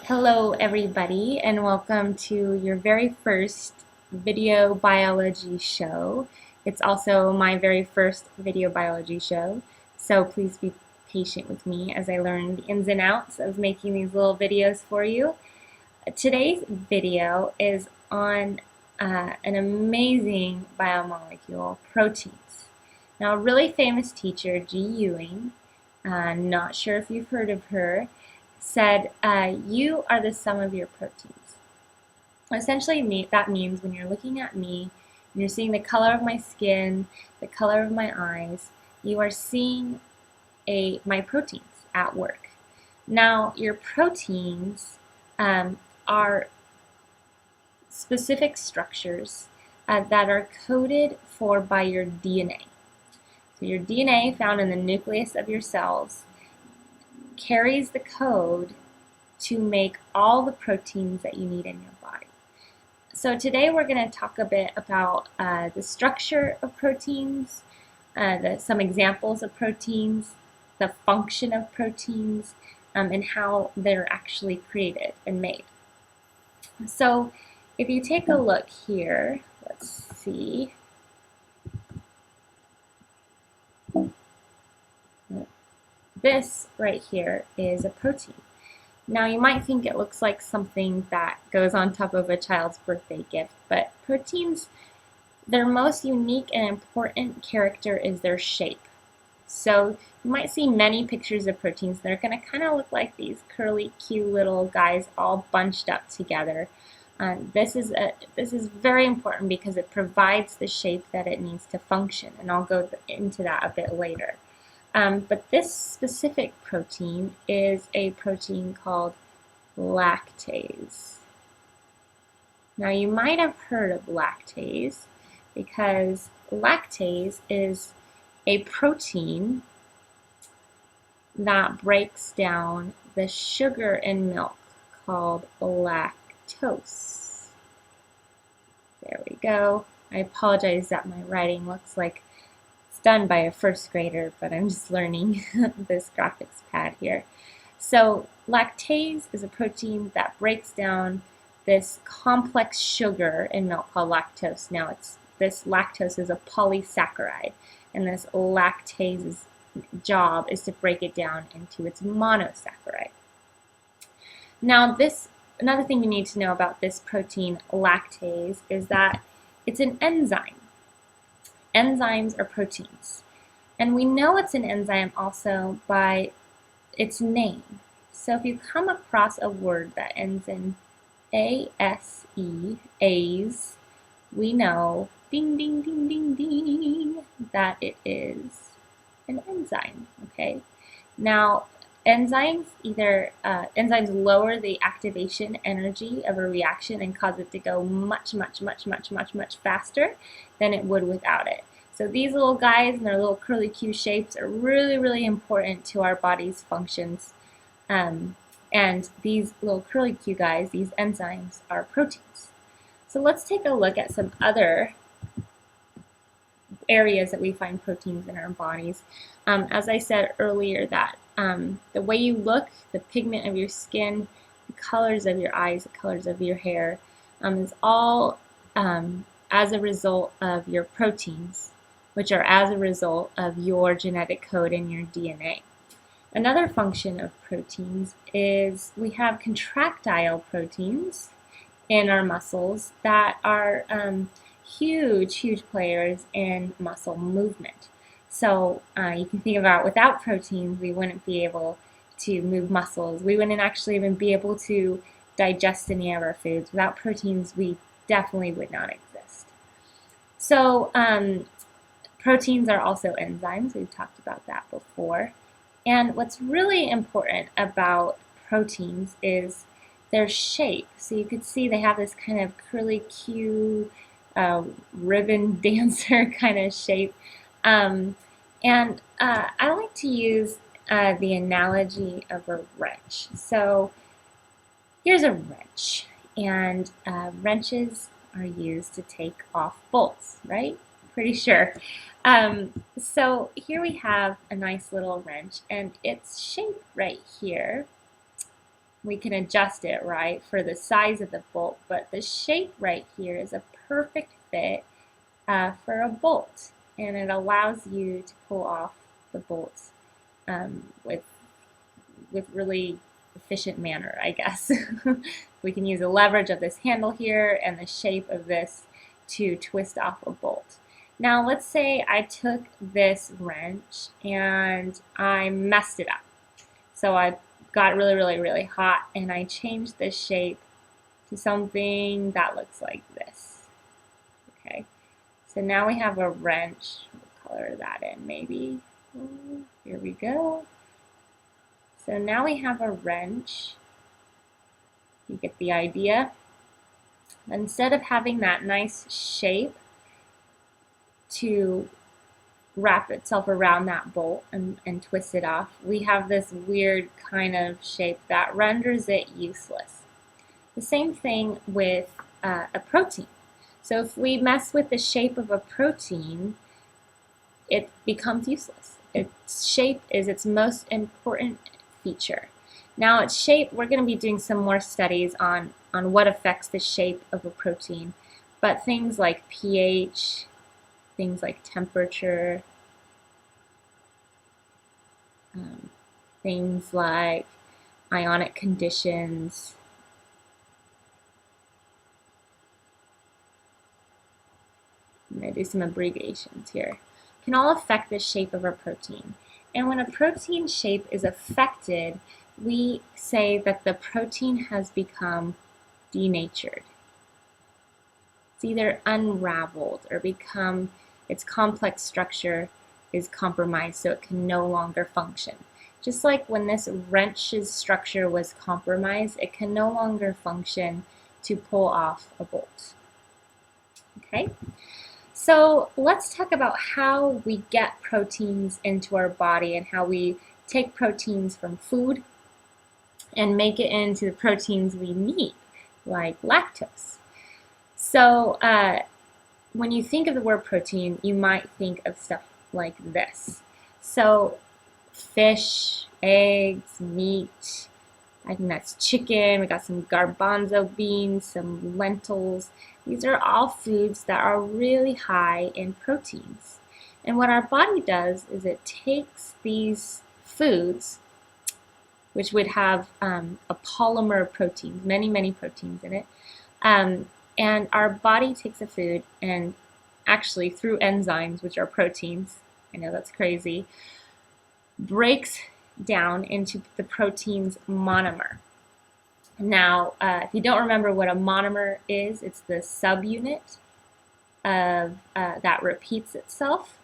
Hello everybody and welcome to your very first video biology show. It's also my very first video biology show, so please be patient with me as I learn the ins and outs of making these little videos for you. Today's video is on an amazing biomolecule, proteins. Now, a really famous teacher, G. Ewing, not sure if you've heard of her, said, you are the sum of your proteins. Essentially, that means when you're looking at me, and you're seeing the color of my skin, the color of my eyes, you are seeing my proteins at work. Now, your proteins are specific structures that are coded for by your DNA. So your DNA, found in the nucleus of your cells, carries the code to make all the proteins that you need in your body. So today we're going to talk a bit about the structure of proteins, some examples of proteins, the function of proteins, and how they're actually created and made. So if you take a look here, let's see. This right here is a protein. Now you might think it looks like something that goes on top of a child's birthday gift, but proteins, their most unique and important character is their shape. So you might see many pictures of proteins. They're going to kind of look like these curly, cute little guys all bunched up together. This is very important because it provides the shape that it needs to function, and I'll go into that a bit later. But this specific protein is a protein called lactase. Now you might have heard of lactase because lactase is a protein that breaks down the sugar in milk called lactose. There we go. I apologize that my writing looks like done by a first grader, but I'm just learning this graphics pad here. So lactase is a protein that breaks down this complex sugar in milk called lactose. Now this lactose is a polysaccharide, and this lactase's job is to break it down into its monosaccharide. Now another thing you need to know about this protein lactase is that it's an enzyme. Enzymes are proteins. And we know it's an enzyme also by its name. So if you come across a word that ends in A-S-E, ASE, we know, ding, ding, ding, ding, ding, that it is an enzyme, okay? Now, enzymes lower the activation energy of a reaction and cause it to go much, much, much, much, much, much faster than it would without it. So these little guys and their little curly Q shapes are really, really important to our body's functions. And these little curly Q guys, these enzymes, are proteins. So let's take a look at some other areas that we find proteins in our bodies. As I said earlier, that the way you look, the pigment of your skin, the colors of your eyes, the colors of your hair, is all as a result of your proteins, which are as a result of your genetic code in your DNA. Another function of proteins is we have contractile proteins in our muscles that are huge, huge players in muscle movement. So you can think about without proteins, we wouldn't be able to move muscles. We wouldn't actually even be able to digest any of our foods. Without proteins, we definitely would not exist. So proteins are also enzymes. We've talked about that before. And what's really important about proteins is their shape. So you can see they have this kind of curly Q ribbon dancer kind of shape. I like to use the analogy of a wrench. So here's a wrench, and wrenches are used to take off bolts, right? Pretty sure. So here we have a nice little wrench, and its shape right here we can adjust it, right, for the size of the bolt, but the shape right here is a perfect fit for a bolt, and it allows you to pull off the bolts with really efficient manner, I guess. We can use the leverage of this handle here and the shape of this to twist off a bolt. Now let's say I took this wrench and I messed it up. So I got really hot and I changed the shape to something that looks like this. Okay, so now we have a wrench. We'll color that in maybe. Here we go. So now we have a wrench. You get the idea. Instead of having that nice shape to wrap itself around that bolt and twist it off, we have this weird kind of shape that renders it useless. The same thing with a protein. So if we mess with the shape of a protein, it becomes useless. Its shape is its most important feature. Now its shape, we're going to be doing some more studies on what affects the shape of a protein, but things like pH, things like temperature, things like ionic conditions, I'm going to do some abbreviations here, can all affect the shape of a protein. And when a protein shape is affected, we say that the protein has become denatured. It's either unraveled or its complex structure is compromised, so it can no longer function. Just like when this wrench's structure was compromised, it can no longer function to pull off a bolt. Okay? So let's talk about how we get proteins into our body and how we take proteins from food and make it into the proteins we need, like lactose. So when you think of the word protein, you might think of stuff like this. So fish, eggs, meat, I think that's chicken, we got some garbanzo beans, some lentils. These are all foods that are really high in proteins. And what our body does is it takes these foods, which would have a polymer of proteins, many proteins in it, and our body takes a food and actually through enzymes, which are proteins, I know that's crazy, breaks down into the protein's monomer. Now, if you don't remember what a monomer is, it's the subunit of that repeats itself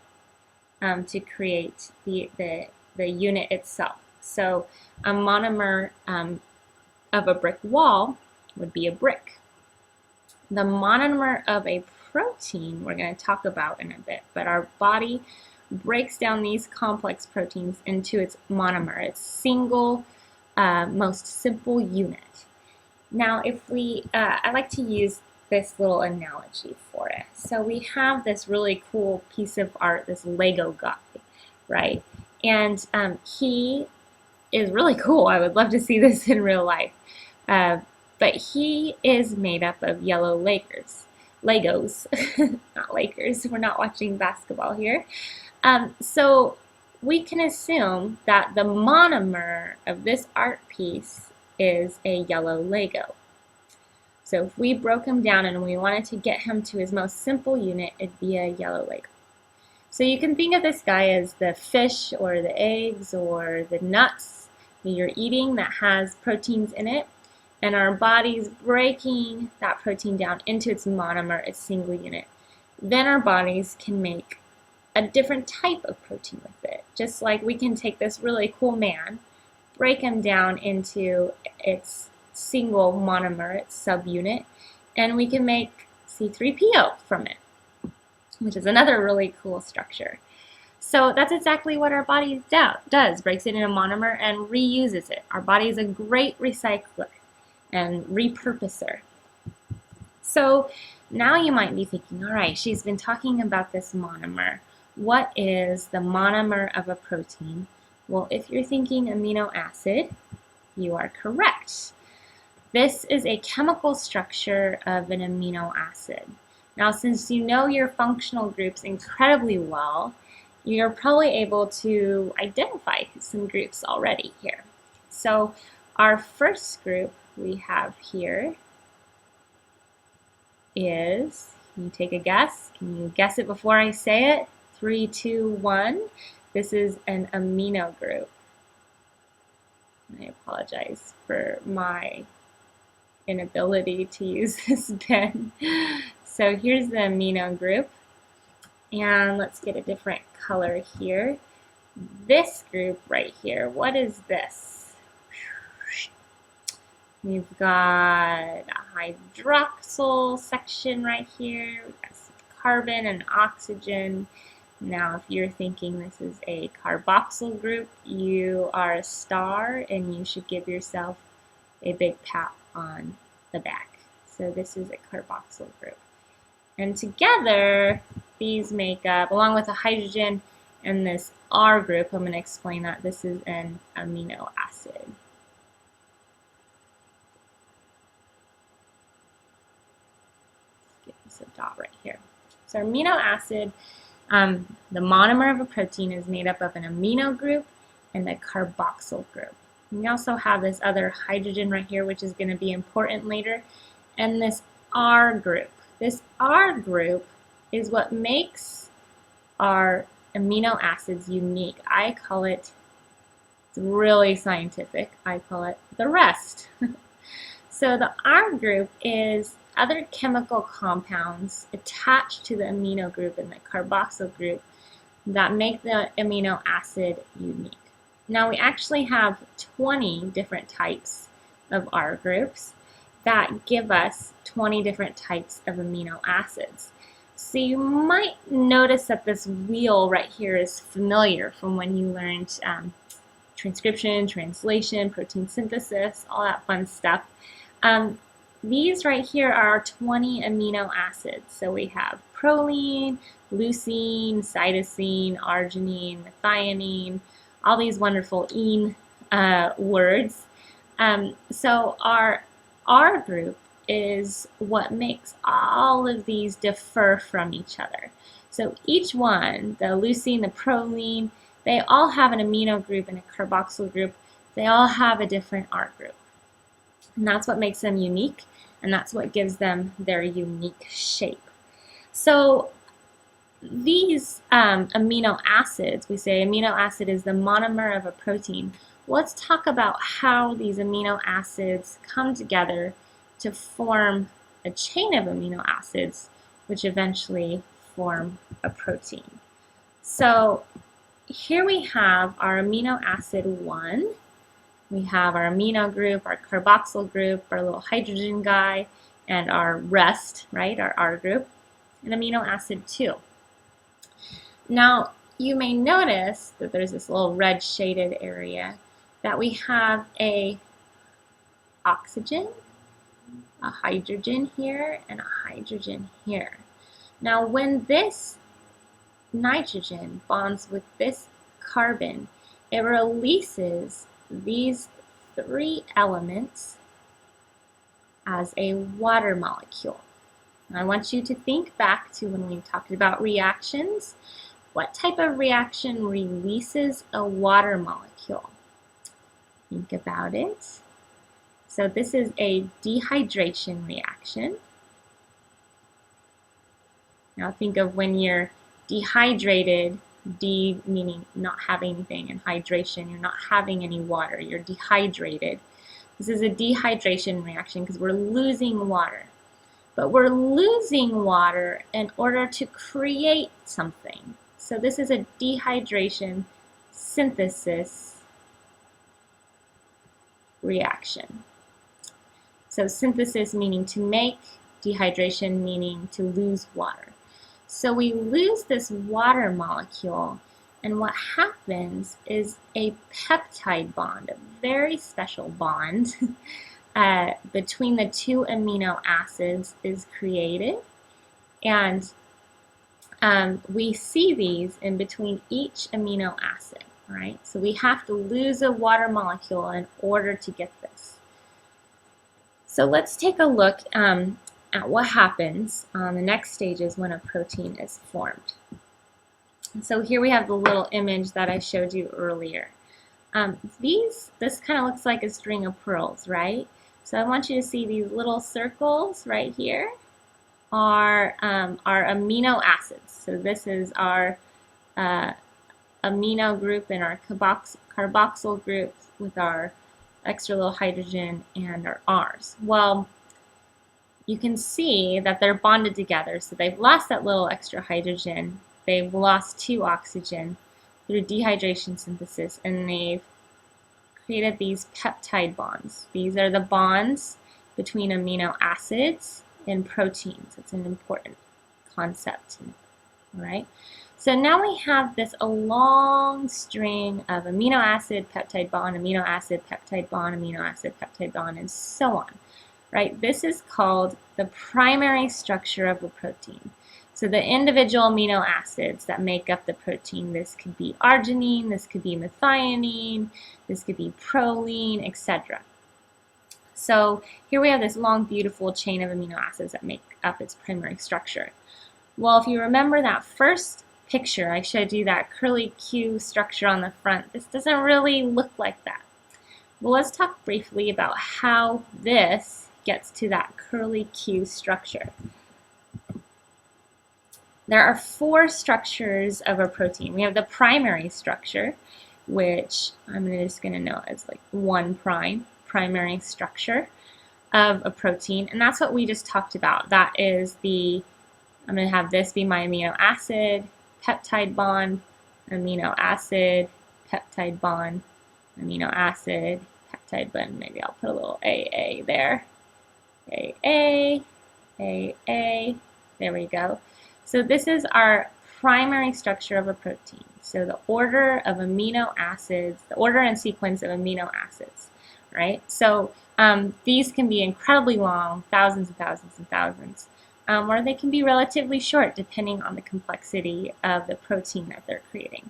to create the unit itself. So a monomer of a brick wall would be a brick. The monomer of a protein we're going to talk about in a bit, but our body breaks down these complex proteins into its monomer, its single, most simple unit. Now, if I like to use this little analogy for it. So we have this really cool piece of art, this Lego guy, right? And he is really cool. I would love to see this in real life. But he is made up of yellow Legos, not Lakers. We're not watching basketball here. So we can assume that the monomer of this art piece is a yellow Lego. So if we broke him down and we wanted to get him to his most simple unit, it'd be a yellow Lego. So you can think of this guy as the fish or the eggs or the nuts that you're eating that has proteins in it, and our body's breaking that protein down into its monomer, its single unit. Then our bodies can make a different type of protein with it. Just like we can take this really cool man, break him down into its single monomer, its subunit, and we can make C3PO from it, which is another really cool structure. So that's exactly what our body does, breaks it into a monomer and reuses it. Our body is a great recycler and repurposer. So now you might be thinking, all right, she's been talking about this monomer. What is the monomer of a protein? Well, if you're thinking amino acid, You are correct. This is a chemical structure of an amino acid. Now, since you know your functional groups incredibly well, you're probably able to identify some groups already here. So our first group we have here is, can you take a guess? Can you guess it before I say it? 3, 2, 1. This is an amino group. I apologize for my inability to use this pen. So here's the amino group. And let's get a different color here. This group right here, what is this? We've got a hydroxyl section right here. We've got some carbon and oxygen. Now, if you're thinking this is a carboxyl group, you are a star and you should give yourself a big pat on the back. So this is a carboxyl group. And together, these make up, along with a hydrogen and this R group, I'm going to explain that this is an amino acid. Give this a dot right here. So amino acid, the monomer of a protein is made up of an amino group and a carboxyl group. We also have this other hydrogen right here, which is going to be important later, and this R group. This R group is what makes our amino acids unique. I call it, it's really scientific, I call it the rest. So the R group is other chemical compounds attached to the amino group and the carboxyl group that make the amino acid unique. Now we actually have 20 different types of R groups that give us 20 different types of amino acids. So you might notice that this wheel right here is familiar from when you learned transcription, translation, protein synthesis, all that fun stuff. These right here are 20 amino acids. So we have proline, leucine, cytosine, arginine, methionine, all these wonderful ene words. So our R group is what makes all of these differ from each other. So each one, the leucine, the proline, they all have an amino group and a carboxyl group. They all have a different R group. And that's what makes them unique, and that's what gives them their unique shape. So these amino acids, we say amino acid is the monomer of a protein. Let's talk about how these amino acids come together to form a chain of amino acids, which eventually form a protein. So here we have our amino acid 1. We have our amino group, our carboxyl group, our little hydrogen guy, and our rest, right, our R group, and amino acid 2. Now, you may notice that there's this little red shaded area that we have a oxygen, a hydrogen here, and a hydrogen here. Now, when this nitrogen bonds with this carbon, it releases these 3 elements as a water molecule. Now, I want you to think back to when we talked about reactions. What type of reaction releases a water molecule? Think about it. So this is a dehydration reaction. Now think of when you're dehydrated, D meaning not having anything, and hydration, you're not having any water, you're dehydrated. This is a dehydration reaction because we're losing water. But we're losing water in order to create something. So this is a dehydration synthesis reaction. So synthesis meaning to make, dehydration meaning to lose water. So we lose this water molecule, and what happens is a peptide bond, a very special bond between the 2 amino acids is created, and we see these in between each amino acid. All right, so we have to lose a water molecule in order to get this. So let's take a look at what happens on the next stages when a protein is formed. So here we have the little image that I showed you earlier. This kind of looks like a string of pearls, right? So I want you to see these little circles right here are amino acids. So this is our amino group and our carboxyl group with our extra little hydrogen and our R's. Well, you can see that they're bonded together, so they've lost that little extra hydrogen, they've lost 2 oxygen through dehydration synthesis, and they've created these peptide bonds. These are the bonds between amino acids and proteins. It's an important concept, all right? So now we have this a long string of amino acid, peptide bond, amino acid, peptide bond, amino acid, peptide bond, and so on, right? This is called the primary structure of a protein. So the individual amino acids that make up the protein, this could be arginine, this could be methionine, this could be proline, etc. So here we have this long, beautiful chain of amino acids that make up its primary structure. Well, if you remember that first picture, I showed you that curly Q structure on the front. This doesn't really look like that. Well, let's talk briefly about how this gets to that curly Q structure. There are 4 structures of a protein. We have the primary structure, which I'm just going to note as like 1', primary structure of a protein. And that's what we just talked about. That is I'm going to have this be my amino acid, peptide bond, amino acid, peptide bond, amino acid, peptide bond. Maybe I'll put a little AA there. AA, AA, there we go. So this is our primary structure of a protein. So the order of amino acids, the order and sequence of amino acids, right? So these can be incredibly long, thousands and thousands and thousands, or they can be relatively short depending on the complexity of the protein that they're creating.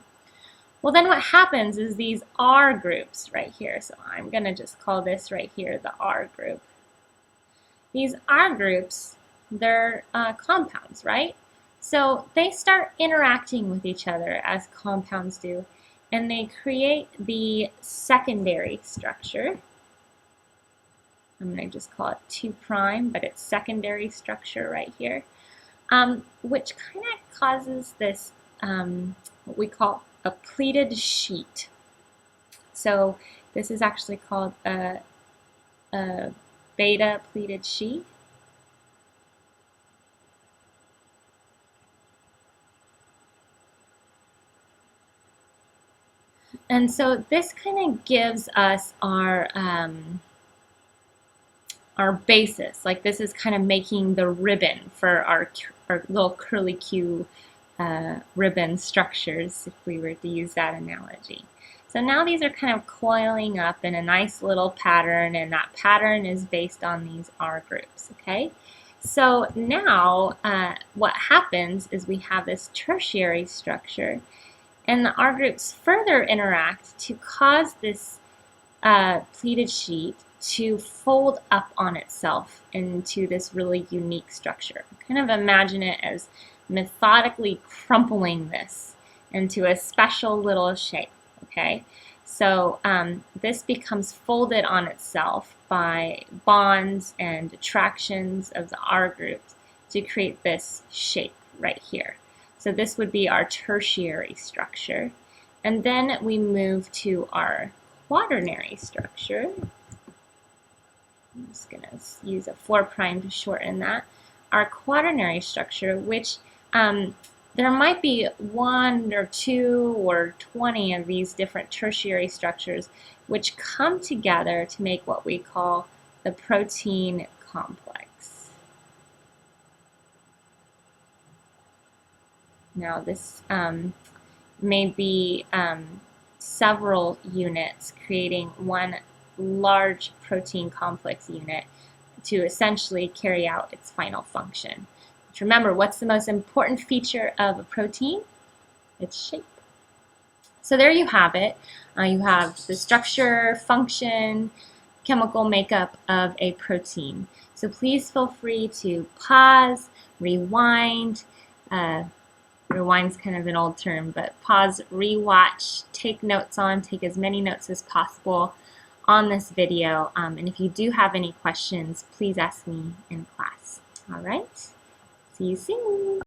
Well, then what happens is these R groups right here, so I'm going to just call this right here the R group. These R groups, they're compounds, right? So they start interacting with each other as compounds do, and they create the secondary structure. I'm going to just call it 2', but it's secondary structure right here, which kind of causes this, what we call a pleated sheet. So this is actually called a beta pleated sheet. And so this kind of gives us our basis. Like this is kind of making the ribbon for our little curly Q ribbon structures, if we were to use that analogy. So now these are kind of coiling up in a nice little pattern, and that pattern is based on these R groups, okay? So now what happens is we have this tertiary structure, and the R groups further interact to cause this pleated sheet to fold up on itself into this really unique structure. Kind of imagine it as methodically crumpling this into a special little shape, okay? So this becomes folded on itself by bonds and attractions of the R groups to create this shape right here. So this would be our tertiary structure. And then we move to our quaternary structure. I'm just going to use a 4' to shorten that. Our quaternary structure, which there might be 1 or 2 or 20 of these different tertiary structures which come together to make what we call the protein complex. Now this may be several units creating one large protein complex unit to essentially carry out its final function. But remember, what's the most important feature of a protein? Its shape. So there you have it. You have the structure, function, chemical makeup of a protein. So please feel free to pause, rewind. Rewind's kind of an old term, but pause, rewatch, take notes on, take as many notes as possible on this video. And if you do have any questions, please ask me in class. All right, see you soon.